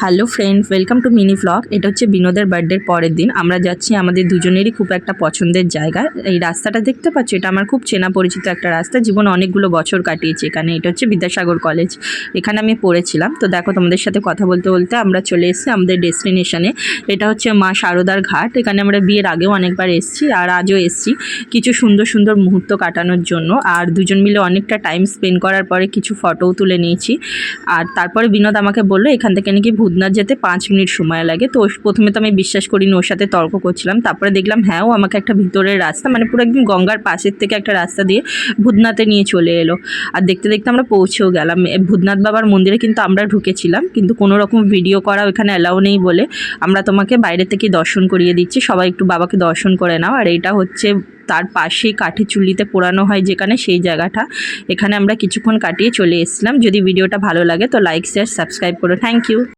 Hello friend, welcome to mini vlog. এটা হচ্ছে বিনোদের বার্থডের পরের দিন। আমরা যাচ্ছি আমাদের দুজনেরই খুব একটা পছন্দের জায়গায়। এই রাস্তাটা দেখতে পাচ্ছ, এটা আমার খুব চেনা পরিচিত একটা রাস্তা। জীবনে অনেকগুলো বছর কাটিয়েছি এখানে। এটা হচ্ছে বিদ্যাসাগর কলেজ, এখানে আমি পড়েছিলাম। তো দেখো, তোমাদের সাথে কথা বলতে বলতে আমরা চলে এসেছি আমাদের ডেস্টিনেশনে। এটা হচ্ছে মা শারদার ঘাট। এখানে আমরা বিয়ের আগেও অনেকবার এসেছি, আর আজও এসেছি কিছু সুন্দর সুন্দর মুহূর্ত কাটানোর জন্য। আর দুজন মিলে অনেকটা টাইম স্পেন্ড করার পরে কিছু ফটোও তুলে নিয়েছি। আর তারপরে বিনোদ আমাকে বললো এখান থেকে নাকি ভূতনাথ যেতে 5 মিনিট সময় লাগে। তো প্রথমে তো আমি বিশ্বাস করিনি, ওর সাথে তর্ক করছিলাম। তারপরে দেখলাম হ্যাঁ, ও আমাকে একটা ভিতরের রাস্তা, মানে পুরো একদম গঙ্গার পাশের থেকে একটা রাস্তা দিয়ে ভূতনাথে নিয়ে চলে এলো। আর দেখতে দেখতে আমরা পৌঁছেও গেলাম ভূতনাথ বাবার মন্দিরে। কিন্তু আমরা ঢুকেছিলাম, কিন্তু কোনো রকম ভিডিও করা এখানে অ্যালাউ নেই বলে আমরা তোমাকে বাইরে থেকে দর্শন করিয়ে দিচ্ছি। সবাই একটু বাবাকে দর্শন করে নাও। আর এইটা হচ্ছে তার পাশেই কাঠের চুল্লিতে পোড়ানো হয় যেখানে, সেই জায়গাটা। এখানে আমরা কিছুক্ষণ কাটিয়ে চলে এসেছিলাম। যদি ভিডিওটা ভালো লাগে তো লাইক, শেয়ার, সাবস্ক্রাইব করো। Thank you.